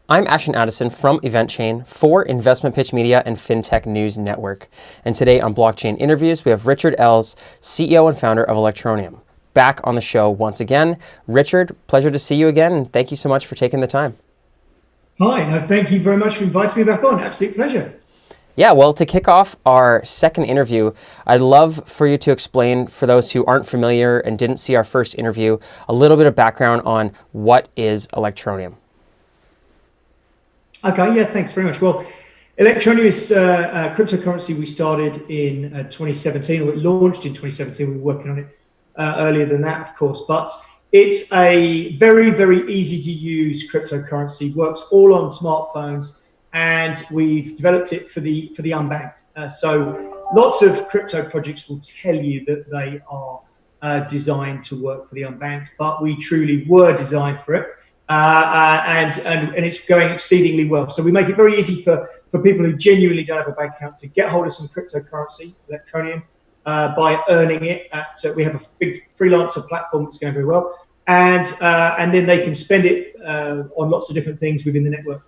I'm Ashton Addison from EventChain for Investment Pitch Media and FinTech News Network. And today on Blockchain Interviews, we have Richard Ells, CEO and founder of Electroneum, back on the show once again. Richard, pleasure to see you again, and thank you so much for taking the time. Hi, no, thank you very much for inviting me back on. Absolute pleasure. Yeah, well, to kick off our second interview, I'd love for you to explain, for those who aren't familiar and didn't see our first interview, a little bit of background on what is Electroneum. Okay, yeah, thanks very much. Well, Electroneum is a cryptocurrency we started in 2017, or it launched in 2017. We were working on it earlier than that, of course, but it's a very, very easy to use cryptocurrency, works all on smartphones, and we've developed it for the unbanked. So lots of crypto projects will tell you that they are designed to work for the unbanked, but we truly were designed for it. And it's going exceedingly well. So we make it very easy for people who genuinely don't have a bank account to get hold of some cryptocurrency, Electroneum, by earning it. We have a big freelancer platform that's going very well, and then they can spend it on lots of different things within the network.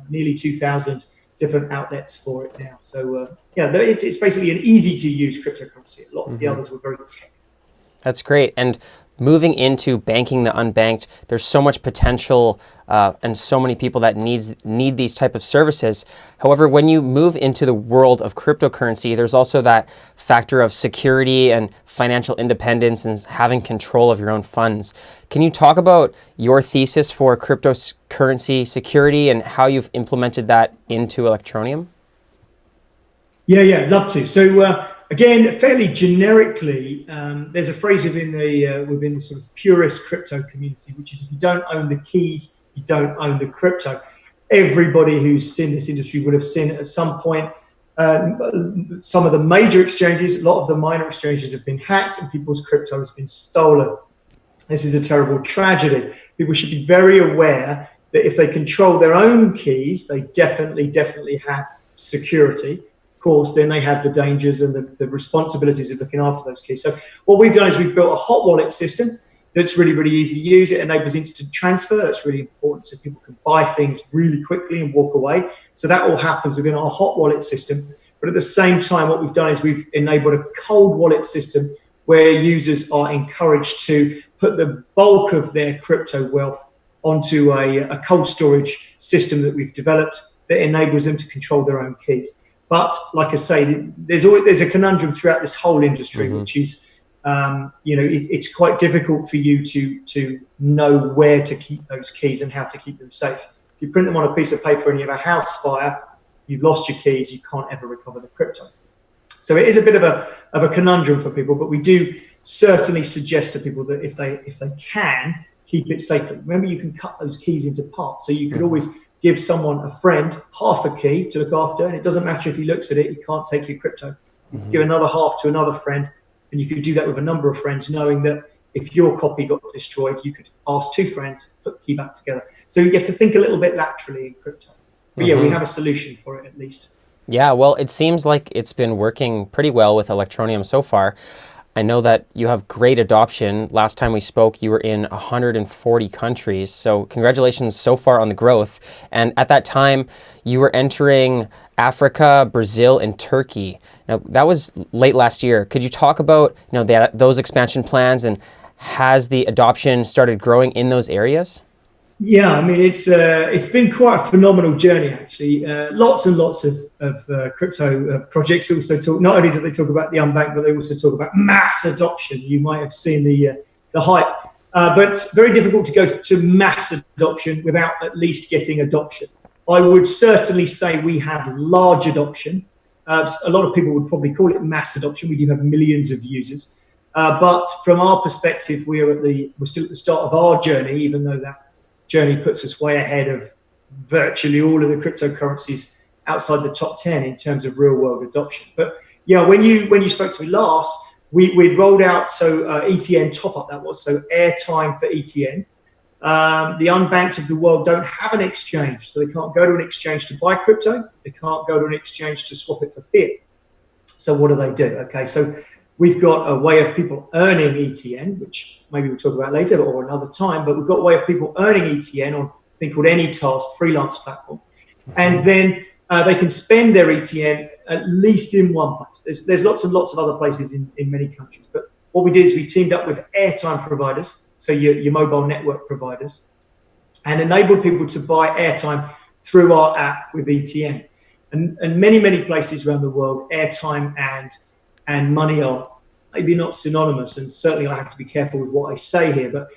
Nearly 2,000 different outlets for it now. So yeah, it's basically an easy to use cryptocurrency. A lot of the others were very tech. That's great. And moving into banking the unbanked, there's so much potential and so many people that need these type of services. However, when you move into the world of cryptocurrency, there's also that factor of security and financial independence and having control of your own funds. Can you talk about your thesis for cryptocurrency security and how you've implemented that into Electroneum? Yeah, love to. So again, fairly generically, there's a phrase within the sort of purist crypto community, which is if you don't own the keys, you don't own the crypto. Everybody who's seen this industry would have seen at some point some of the major exchanges, a lot of the minor exchanges have been hacked and people's crypto has been stolen. This is a terrible tragedy. People should be very aware that if they control their own keys, they definitely have security. Course, then they have the dangers and the responsibilities of looking after those keys. So what we've done is we've built a hot wallet system that's really easy to use. It enables instant transfer. That's really important, so people can buy things really quickly and walk away. So that all happens within our hot wallet system. But at the same time, what we've done is we've enabled a cold wallet system where users are encouraged to put the bulk of their crypto wealth onto a cold storage system that we've developed that enables them to control their own keys. But like I say, there's a conundrum throughout this whole industry, which is, it's quite difficult for you to know where to keep those keys and how to keep them safe. If you print them on a piece of paper and you have a house fire, you've lost your keys, you can't ever recover the crypto. So it is a bit of a conundrum for people, but we do certainly suggest to people that if they can, keep it safely. Remember, you can cut those keys into parts, so you could always give someone, a friend, half a key to look after, and it doesn't matter if he looks at it, he can't take your crypto. You can give another half to another friend, and you could do that with a number of friends, knowing that if your copy got destroyed, you could ask two friends, put the key back together. So you have to think a little bit laterally in crypto. But yeah, we have a solution for it at least. Yeah, well, it seems like it's been working pretty well with Electroneum so far. I know that you have great adoption. Last time we spoke, you were in 140 countries. So congratulations so far on the growth. And at that time, you were entering Africa, Brazil, and Turkey. Now, that was late last year. Could you talk about those expansion plans, and has the adoption started growing in those areas? Yeah, I mean, it's been quite a phenomenal journey, actually. Lots and lots of crypto projects also talk, not only do they talk about the unbanked, but they also talk about mass adoption. You might have seen the hype, but very difficult to go to mass adoption without at least getting adoption. I would certainly say we have large adoption. A lot of people would probably call it mass adoption. We do have millions of users, but from our perspective, we're still at the start of our journey, even though that journey puts us way ahead of virtually all of the cryptocurrencies outside the top 10 in terms of real world adoption. But yeah, when you spoke to me last, we'd rolled out ETN top up, that was so airtime for ETN. The unbanked of the world don't have an exchange, so they can't go to an exchange to buy crypto. They can't go to an exchange to swap it for fiat. So what do? Okay, so we've got a way of people earning ETN, which maybe we'll talk about later or another time, but we've got a way of people earning ETN on thing called AnyTask freelance platform. And then they can spend their ETN at least in one place. There's lots and lots of other places in many countries. But what we did is we teamed up with airtime providers, so your mobile network providers, and enabled people to buy airtime through our app with ETN. And many, many places around the world, airtime and money are maybe not synonymous. And certainly I have to be careful with what I say here,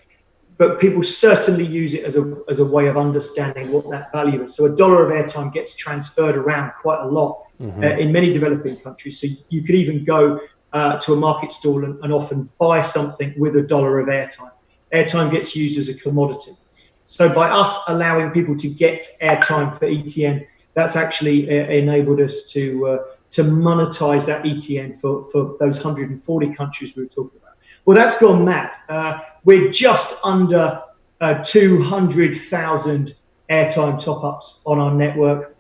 but people certainly use it as a way of understanding what that value is. So $1 of airtime gets transferred around quite a lot in many developing countries. So you could even go to a market stall and often buy something with $1 of airtime. Airtime gets used as a commodity. So by us allowing people to get airtime for ETN, that's actually enabled us to monetize that ETN for those 140 countries we were talking about. Well, that's gone mad. We're just under 200,000 airtime top-ups on our network.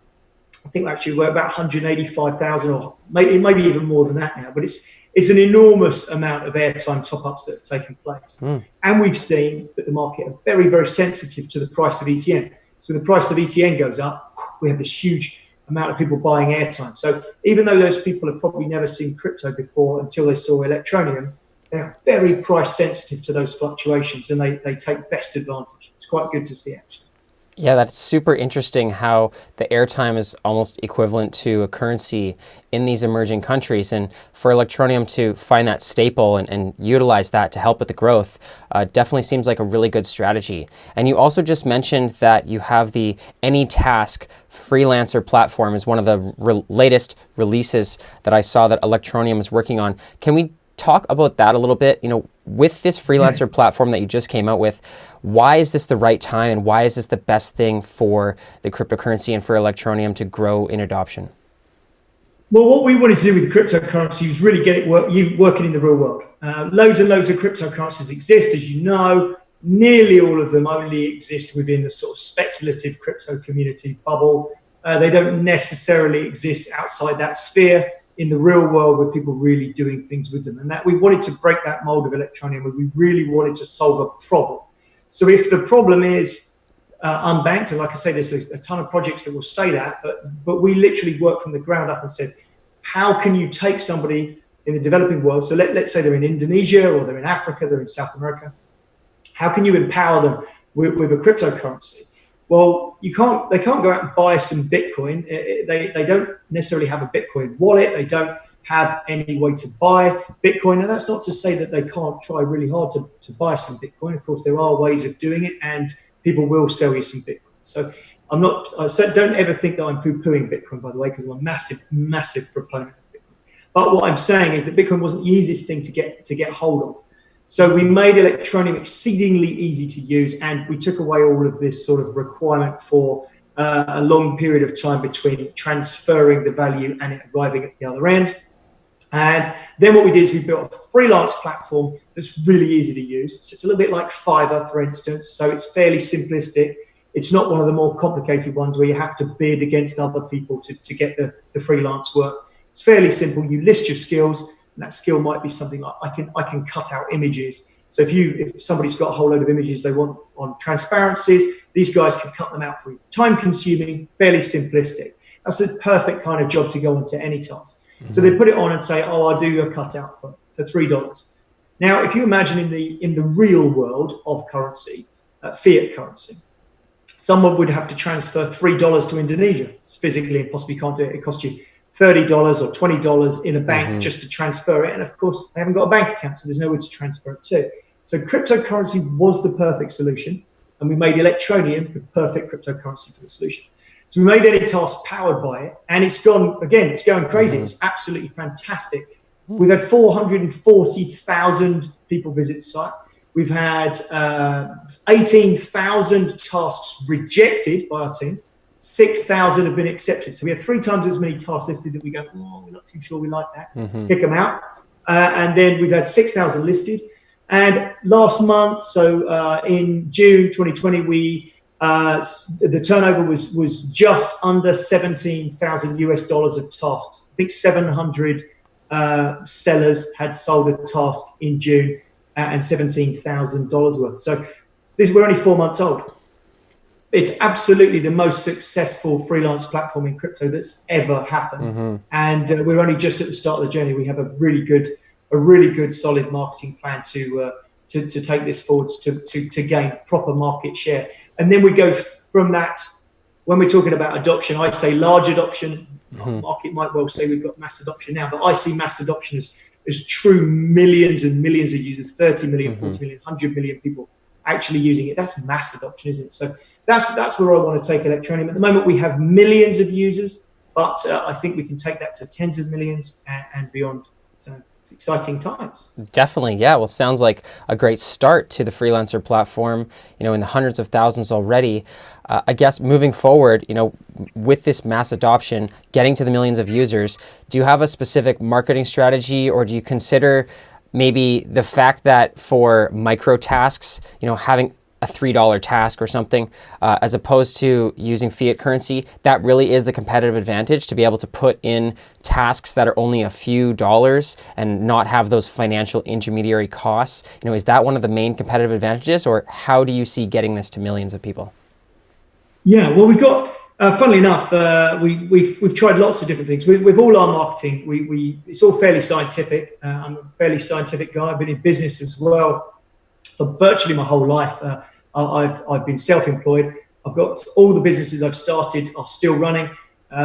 I think actually we're about 185,000, or maybe even more than that now. But it's an enormous amount of airtime top-ups that have taken place. And we've seen that the market are very, very sensitive to the price of ETN. So the price of ETN goes up, we have this huge amount of people buying airtime. So even though those people have probably never seen crypto before until they saw Electroneum, they are very price sensitive to those fluctuations, and they take best advantage. It's quite good to see, actually. Yeah, that's super interesting how the airtime is almost equivalent to a currency in these emerging countries. And for Electroneum to find that staple and utilize that to help with the growth definitely seems like a really good strategy. And you also just mentioned that you have the AnyTask freelancer platform as one of the latest releases that I saw that Electroneum is working on. Can we talk about that a little bit? With this freelancer platform that you just came out with, why is this the right time, and why is this the best thing for the cryptocurrency and for Electroneum to grow in adoption? Well, what we wanted to do with cryptocurrency was really get it working in the real world. Loads and loads of cryptocurrencies exist, as you know. Nearly all of them only exist within the sort of speculative crypto community bubble. They don't necessarily exist outside that sphere in the real world where people really doing things with them. And that we wanted to break that mold of Electroneum, where we really wanted to solve a problem. So if the problem is unbanked, and like I say, there's a ton of projects that will say that, but we literally worked from the ground up and said, how can you take somebody in the developing world, so let's say they're in Indonesia or they're in Africa, they're in South America, how can you empower them with a cryptocurrency? Well, they can't go out and buy some Bitcoin. They don't necessarily have a Bitcoin wallet. They don't have any way to buy Bitcoin. And that's not to say that they can't try really hard to buy some Bitcoin. Of course, there are ways of doing it, and people will sell you some Bitcoin. So don't ever think that I'm poo-pooing Bitcoin, by the way, because I'm a massive, massive proponent of Bitcoin. But what I'm saying is that Bitcoin wasn't the easiest thing to get hold of. So we made Electroneum exceedingly easy to use, and we took away all of this sort of requirement for a long period of time between transferring the value and it arriving at the other end. And then what we did is we built a freelance platform that's really easy to use. So it's a little bit like Fiverr, for instance. So it's fairly simplistic. It's not one of the more complicated ones where you have to bid against other people to get the freelance work. It's fairly simple. You list your skills. And that skill might be something like I can cut out images. So if somebody's got a whole load of images they want on transparencies, these guys can cut them out for you. Time consuming, fairly simplistic. That's a perfect kind of job to go into AnyTask. So they put it on and say, I'll do a cutout for $3. Now, if you imagine in the real world of currency, fiat currency, someone would have to transfer $3 to Indonesia. It's physically impossible. You can't do it. It costs you $30 or $20 in a bank just to transfer it. And of course, they haven't got a bank account, so there's nowhere to transfer it to. So cryptocurrency was the perfect solution. And we made Electroneum the perfect cryptocurrency for the solution. So we made AnyTask powered by it. And it's going crazy. It's absolutely fantastic. We've had 440,000 people visit the site. We've had 18,000 tasks rejected by our team. 6,000 have been accepted. So we have 3 times as many tasks listed that we go, we're not too sure we like that. Kick them out. And then we've had 6,000 listed. And last month, so in June 2020, the turnover was just under $17,000 of tasks. I think 700 sellers had sold a task in June and $17,000 worth. So we're only 4 months old. it's absolutely the most successful freelance platform in crypto that's ever happened. And we're only just at the start of the journey. We have a really good solid marketing plan to take this forwards to gain proper market share. And then we go from that. When we're talking about adoption, I say large adoption. The market might well say we've got mass adoption now, but I see mass adoption as true millions and millions of users, 30 million, 40 million, 100 million people actually using it. That's mass adoption, isn't it? So that's where I want to take Electroneum. At the moment, we have millions of users, but I think we can take that to tens of millions and beyond. So it's exciting times. Definitely, yeah. Well, sounds like a great start to the freelancer platform, in the hundreds of thousands already. I guess moving forward, with this mass adoption, getting to the millions of users, do you have a specific marketing strategy, or do you consider maybe the fact that for micro tasks, having a $3 task or something, as opposed to using fiat currency, that really is the competitive advantage, to be able to put in tasks that are only a few dollars and not have those financial intermediary costs? Is that one of the main competitive advantages, or how do you see getting this to millions of people? Yeah, well, we've got, funnily enough, we've tried lots of different things. With all our marketing, it's all fairly scientific. I'm a fairly scientific guy. I've been in business as well for virtually my whole life. I've been self-employed. I've got all the businesses I've started are still running.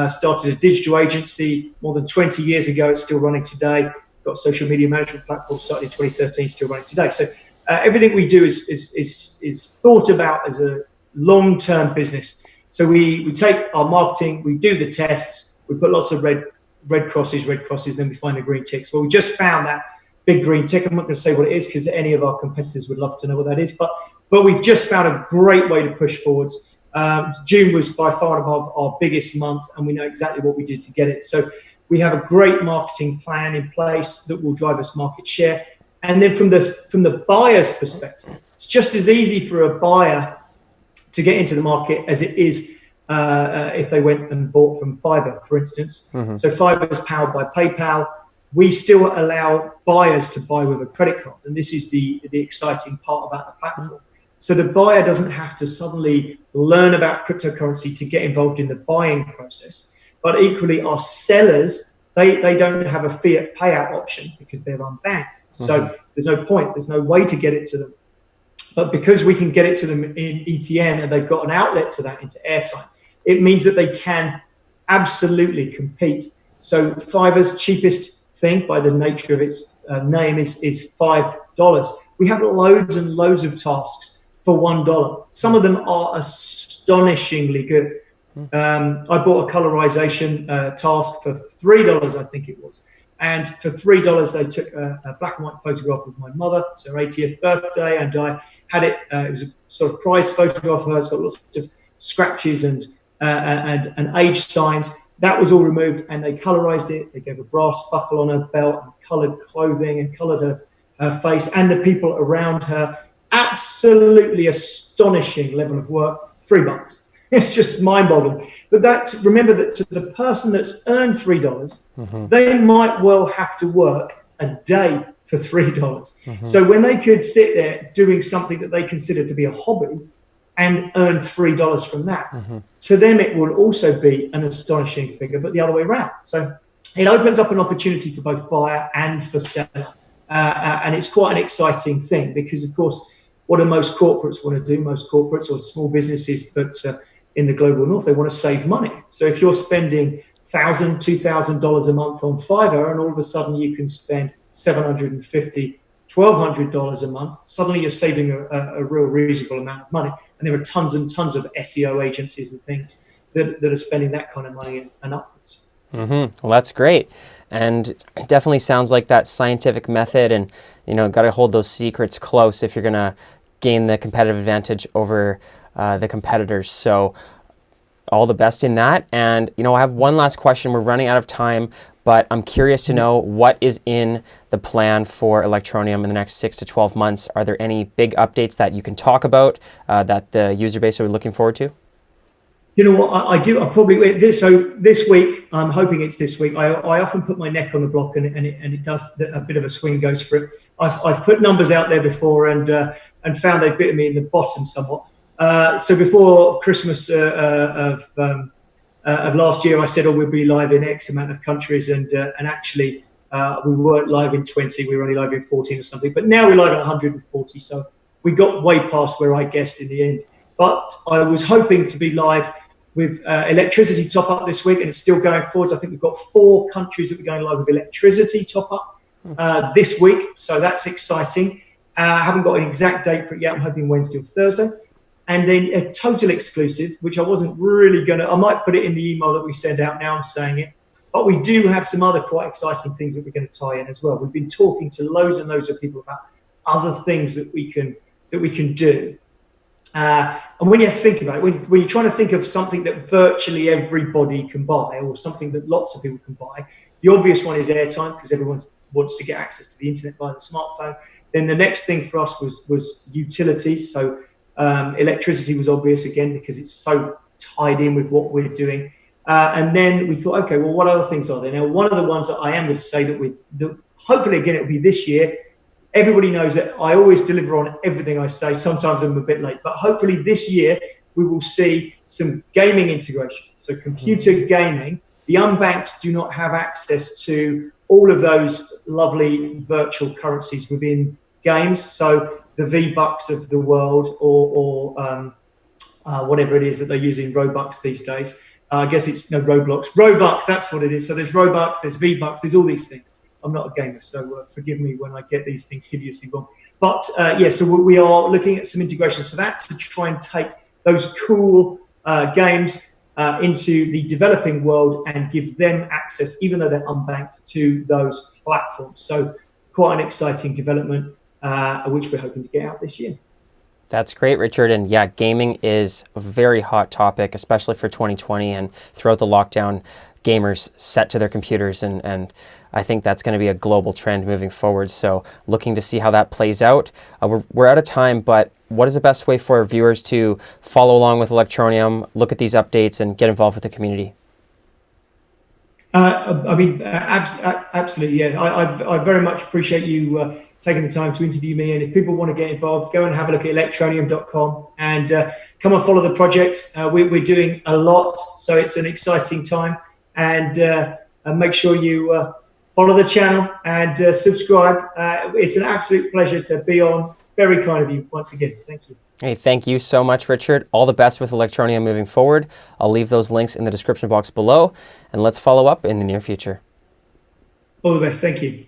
Started a digital agency more than 20 years ago. It's still running today. Got a social media management platform started in 2013, still running today. So everything we do is thought about as a long-term business. So we take our marketing, we do the tests, we put lots of red crosses, then we find the green ticks. Well, we just found that big green tick. I'm not going to say what it is because any of our competitors would love to know what that is, but we've just found a great way to push forwards. June was by far and above our biggest month, and we know exactly what we did to get it. So we have a great marketing plan in place that will drive us market share. And then from the buyer's perspective, it's just as easy for a buyer to get into the market as it is if they went and bought from Fiverr, for instance. So Fiverr is powered by PayPal. We still allow buyers to buy with a credit card, and this is the exciting part about the platform. So the buyer doesn't have to suddenly learn about cryptocurrency to get involved in the buying process. But equally, our sellers, they don't have a fiat payout option because they're unbanked. So there's no point. There's no way to get it to them. But because we can get it to them in ETN and they've got an outlet to that into airtime, it means that they can absolutely compete. So Fiverr's cheapest thing, by the nature of its name, is $5. We have loads and loads of tasks for $1. Some of them are astonishingly good. I bought a colorization task for $3, I think it was. And for $3, they took a black and white photograph of my mother. It's her 80th birthday, and I had it. It was a sort of prize photograph of her. It's got lots of scratches and age signs. That was all removed, and they colorized it. They gave a brass buckle on her belt, and colored clothing, and colored her face and the people around her. Absolutely astonishing level of work. $3. It's just mind-boggling. But remember that to the person that's earned $3, they might well have to work a day for $3. So when they could sit there doing something that they consider to be a hobby and earn $3 from that, to them it will also be an astonishing figure, but the other way around. So it opens up an opportunity for both buyer and for seller. And it's quite an exciting thing because, of course, what do most corporates want to do? Most corporates or small businesses, but in the global north, they want to save money. So if you're spending $1,000, $2,000 a month on Fiverr, and all of a sudden you can spend $750, $1,200 a month, suddenly you're saving a real reasonable amount of money. And there are tons and tons of SEO agencies and things that are spending that kind of money and upwards. Well, that's great. And it definitely sounds like that scientific method, and, got to hold those secrets close if you're going to gain the competitive advantage over the competitors. So all the best in that. And, I have one last question. We're running out of time, but I'm curious to know what is in the plan for Electroneum in the next 6 to 12 months. Are there any big updates that you can talk about that the user base are looking forward to? You know what, I do. I probably this week. I'm hoping it's this week. I often put my neck on the block, and it does a bit of a swing goes for it. I've put numbers out there before and found they've bitten me in the bottom somewhat. So before Christmas of last year, I said, "Oh, we'll be live in X amount of countries," and actually we weren't live in 20. We were only live in 14 or something. But now we're live in 140. So we got way past where I guessed in the end. But I was hoping to be live with electricity top up this week, and it's still going forwards. I think we've got 4 countries that we're going live with electricity top up this week. So that's exciting. I haven't got an exact date for it yet. I'm hoping Wednesday or Thursday. And then a total exclusive, which I wasn't really going to, I might put it in the email that we send out. Now I'm saying it. But we do have some other quite exciting things that we're going to tie in as well. We've been talking to loads and loads of people about other things that we can do. And when you have to think about it, when you're trying to think of something that virtually everybody can buy, or something that lots of people can buy, the obvious one is airtime, because everyone wants to get access to the internet via the smartphone. Then the next thing for us was utilities. So electricity was obvious again, because it's so tied in with what we're doing. And then we thought, okay, well, what other things are there? Now, one of the ones that I am going to say that hopefully, again, it'll be this year. Everybody knows that I always deliver on everything I say. Sometimes I'm a bit late, but hopefully this year we will see some gaming integration. So computer gaming, the unbanked do not have access to all of those lovely virtual currencies within games. So the V-Bucks of the world, or whatever it is that they're using, Robux these days. I guess it's Roblox. Robux, that's what it is. So there's Robux, there's V-Bucks, there's all these things. I'm not a gamer, so forgive me when I get these things hideously wrong. But so we are looking at some integrations for that to try and take those cool games into the developing world and give them access, even though they're unbanked, to those platforms. So quite an exciting development, which we're hoping to get out this year. That's great, Richard. And yeah, gaming is a very hot topic, especially for 2020 and throughout the lockdown. Gamers set to their computers, and I think that's going to be a global trend moving forward. So looking to see how that plays out. We're out of time, but what is the best way for our viewers to follow along with Electroneum, look at these updates, and get involved with the community? Absolutely, yeah. I very much appreciate you taking the time to interview me. And if people want to get involved, go and have a look at electroneum.com and come and follow the project. We're doing a lot, so it's an exciting time. And make sure you follow the channel and subscribe. It's an absolute pleasure to be on. Very kind of you once again. Thank you. Hey, thank you so much, Richard. All the best with Electroneum moving forward. I'll leave those links in the description box below, and let's follow up in the near future. All the best. Thank you.